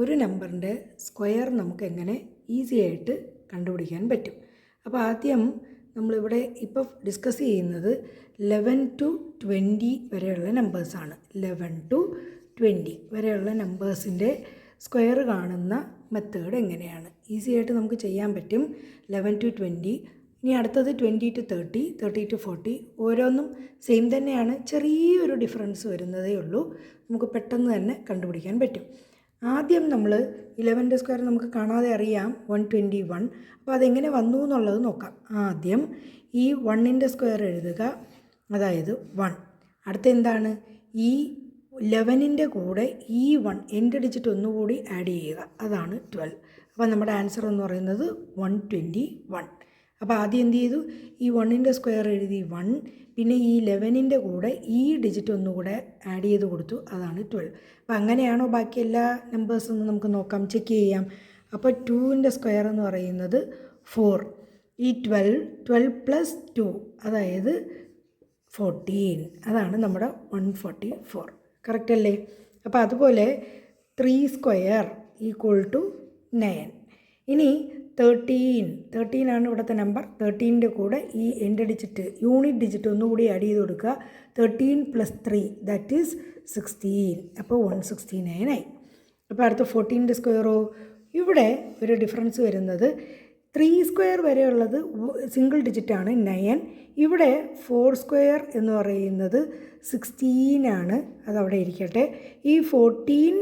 ഒരു നമ്പറിൻ്റെ സ്ക്വയർ നമുക്ക് എങ്ങനെ ഈസി ആയിട്ട് കണ്ടുപിടിക്കാൻ പറ്റും. അപ്പോൾ ആദ്യം നമ്മളിവിടെ ഇപ്പോൾ ഡിസ്കസ് ചെയ്യുന്നത് 11 to 20 വരെയുള്ള നമ്പേഴ്സാണ്. 11 to 20 വരെയുള്ള നമ്പേഴ്സിൻ്റെ സ്ക്വയർ കാണുന്ന മെത്തേഡ് എങ്ങനെയാണ് ഈസി ആയിട്ട് നമുക്ക് ചെയ്യാൻ പറ്റും. 11 to 20. ഇനി അടുത്തത് 20 to 30, 30 to 40. ഓരോന്നും സെയിം തന്നെയാണ്, ചെറിയൊരു ഡിഫറൻസ് വരുന്നതേ ഉള്ളൂ. നമുക്ക് പെട്ടെന്ന് തന്നെ കണ്ടുപിടിക്കാൻ പറ്റും. ആദ്യം നമ്മൾ 11ൻ്റെ സ്ക്വയർ നമുക്ക് കാണാതെ അറിയാം 121. അപ്പോൾ അതെങ്ങനെ വന്നു എന്നുള്ളത് നോക്കാം. ആദ്യം ഈ 1ൻ്റെ സ്ക്വയർ എഴുതുക, അതായത് 1. അടുത്ത എന്താണ്, ഈ 11ൻ്റെ കൂടെ ഈ 1 എൻ്റെ ഡിജിറ്റ് ഒന്നുകൂടി ആഡ് ചെയ്യുക, അതാണ് 12. അപ്പോൾ നമ്മുടെ ആൻസർ എന്ന് പറയുന്നത് 121. അപ്പോൾ ആദ്യം എന്ത് ചെയ്തു, ഈ 1ൻ്റെ സ്ക്വയർ എഴുതി 1, പിന്നെ ഈ 11ൻ്റെ കൂടെ ഈ ഡിജിറ്റ് ഒന്നുകൂടെ ആഡ് ചെയ്ത് കൊടുത്തു, അതാണ് 12. അപ്പോൾ അങ്ങനെയാണോ ബാക്കി എല്ലാ നമ്പേഴ്സൊന്നും നമുക്ക് നോക്കാം, ചെക്ക് ചെയ്യാം. അപ്പോൾ 2ൻ്റെ സ്ക്വയർ എന്ന് പറയുന്നത് 4. ഈ 12 പ്ലസ് 2 അതായത് 14, അതാണ് നമ്മുടെ 144. കറക്റ്റ് അല്ലേ? അപ്പോൾ അതുപോലെ 3 സ്ക്വയർ ഈക്വൽ ടു 9. ഇനി 13 ആണ് ഇവിടുത്തെ നമ്പർ. 13ൻ്റെ കൂടെ ഈ എൻ്റെ ഡിജിറ്റ് യൂണിറ്റ് ഡിജിറ്റ് ഒന്നുകൂടി ആഡ് ചെയ്ത് കൊടുക്കുക. 13 പ്ലസ് 3 ദാറ്റ് ഈസ് 16. അപ്പോൾ 169 ആയി. അപ്പോൾ അടുത്ത 14ൻ്റെ സ്ക്വയറോ, ഇവിടെ ഒരു ഡിഫറൻസ് വരുന്നത് 3 സ്ക്വയർ വരെയുള്ളത് സിംഗിൾ ഡിജിറ്റാണ് 9. ഇവിടെ 4 സ്ക്വയർ എന്ന് പറയുന്നത് 16 ആണ്, അതവിടെ ഇരിക്കട്ടെ. ഈ 14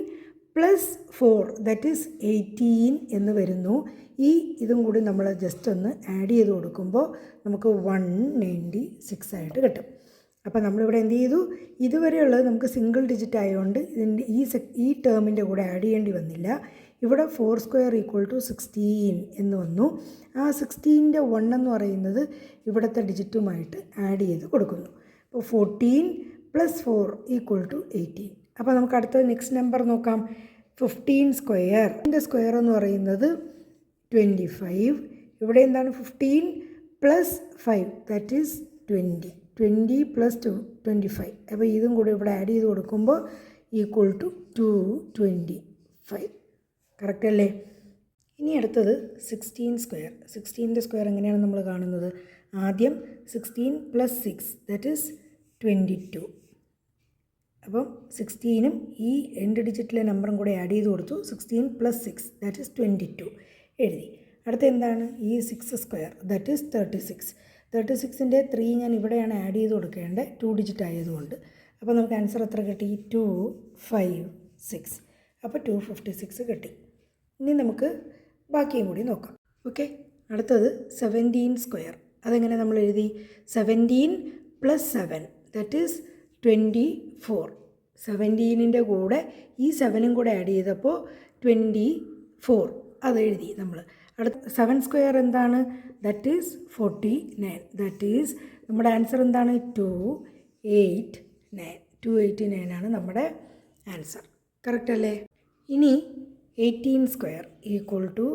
പ്ലസ് 4 ദാറ്റ് ഈസ് 18 എന്ന് വരുന്നു. ഇതും കൂടി നമ്മൾ ജസ്റ്റ് ഒന്ന് ആഡ് ചെയ്ത് കൊടുക്കുമ്പോൾ നമുക്ക് 196 ആയിട്ട് കിട്ടും. അപ്പോൾ നമ്മളിവിടെ എന്ത് ചെയ്തു, ഇതുവരെയുള്ളത് നമുക്ക് സിംഗിൾ ഡിജിറ്റ് ആയതുകൊണ്ട് ഇതിൻ്റെ ഈ ടേമിൻ്റെ കൂടെ ആഡ് ചെയ്യേണ്ടി വന്നില്ല. ഇവിടെ 4 സ്ക്വയർ ഈക്വൽ ടു 16 എന്ന് വന്നു. ആ 16ൻ്റെ 1 എന്ന് പറയുന്നത് ഇവിടുത്തെ ഡിജിറ്റുമായിട്ട് ആഡ് ചെയ്ത് കൊടുക്കുന്നു. അപ്പോൾ 14 പ്ലസ് 4 ഈക്വൽ ടു 18. അപ്പോൾ നമുക്ക് അടുത്ത നെക്സ്റ്റ് നമ്പർ നോക്കാം. 15 സ്ക്വയർ. ഇതിൻ്റെ സ്ക്വയർ എന്ന് പറയുന്നത് 25. ഇവിടെ എന്താണ് 15 പ്ലസ് 5 ദാറ്റ് ഈസ് 20 പ്ലസ് 2 25. അപ്പോൾ ഇതും കൂടി ഇവിടെ ആഡ് ചെയ്ത് കൊടുക്കുമ്പോൾ ഈക്വൽ ടു 225. കറക്റ്റ് അല്ലേ? ഇനി അടുത്തത് 16 സ്ക്വയർ. 16ൻ്റെ സ്ക്വയർ എങ്ങനെയാണ് നമ്മൾ കാണുന്നത്? ആദ്യം 16 പ്ലസ് 6 ദാറ്റ് ഈസ് 22. അപ്പം 16ഉം ഈ എൻഡ് ഡിജിറ്റിലെ നമ്പറും കൂടെ ആഡ് ചെയ്ത് കൊടുത്തു. 16 പ്ലസ് 6 ദാറ്റ് ഈസ് 22 എഴുതി. അടുത്ത എന്താണ്, ഈ 6 സ്ക്വയർ ദാറ്റ് ഈസ് 36. 36ൻ്റെ 3 ഞാൻ ഇവിടെയാണ് ആഡ് ചെയ്ത് കൊടുക്കേണ്ടത്, 2 ഡിജിറ്റ് ആയതുകൊണ്ട്. അപ്പോൾ നമുക്ക് ആൻസർ എത്ര കിട്ടി? 256. അപ്പോൾ 256 കിട്ടി. ഇനി നമുക്ക് ബാക്കിയും കൂടി നോക്കാം. ഓക്കെ, അടുത്തത് 17 സ്ക്വയർ. അതെങ്ങനെ നമ്മൾ എഴുതി? 17 പ്ലസ് 7 ദാറ്റ് ഈസ് 24. 17ൻ്റെ കൂടെ ഈ 7ഉം കൂടെ ആഡ് ചെയ്തപ്പോൾ 24 അത് എഴുതി നമ്മൾ. അടുത്ത 7 സ്ക്വയർ എന്താണ്? That is 49. ദാറ്റ് ഈസ് നമ്മുടെ ആൻസർ എന്താണ്? 289. 289 ആണ് നമ്മുടെ ആൻസർ. കറക്റ്റ് അല്ലേ? ഇനി 18 സ്ക്വയർ ഈക്വൽ ടു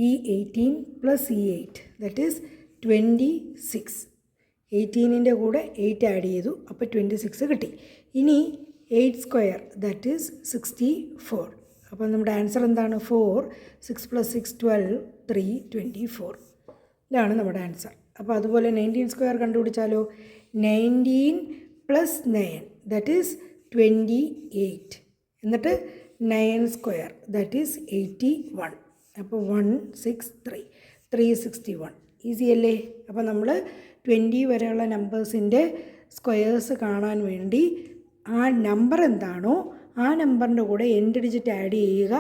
ഈ 18 പ്ലസ് ഈ 8 ദാറ്റ് ഈസ് 26. 18ൻ്റെ കൂടെ 8 ആഡ് ചെയ്തു, അപ്പോൾ 26 കിട്ടി. ഇനി 8 സ്ക്വയർ ദാറ്റ് ഈസ് 64. അപ്പോൾ നമ്മുടെ ആൻസർ എന്താണ്? 4. 6 പ്ലസ് 6 12, 3 24. ഇതാണ് നമ്മുടെ ആൻസർ. അപ്പോൾ അതുപോലെ 19 സ്ക്വയർ കണ്ടുപിടിച്ചാലോ? 19 plus 9 that is 28. എന്നിട്ട് 9 സ്ക്വയർ ദാറ്റ് ഈസ് 81. അപ്പോൾ 163, 361. ഈസി അല്ലേ? അപ്പോൾ നമ്മൾ 20 വരെയുള്ള നമ്പേഴ്സിൻ്റെ സ്ക്വയേഴ്സ് കാണാൻ വേണ്ടി ആ നമ്പർ എന്താണോ ആ നമ്പറിൻ്റെ കൂടെ എൻഡ് ഡിജിറ്റ് ആഡ് ചെയ്യുക,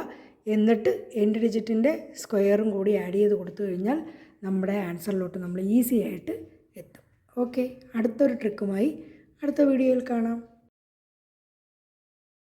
എന്നിട്ട് എൻഡ് ഡിജിറ്റിൻ്റെ സ്ക്വയറും കൂടി ആഡ് ചെയ്ത് കൊടുത്തു കഴിഞ്ഞാൽ നമ്മുടെ ആൻസറിലോട്ട് നമ്മൾ ഈസി ആയിട്ട് എത്തും. ഓക്കെ, അടുത്തൊരു ട്രിക്കുമായി അടുത്ത വീഡിയോയിൽ കാണാം.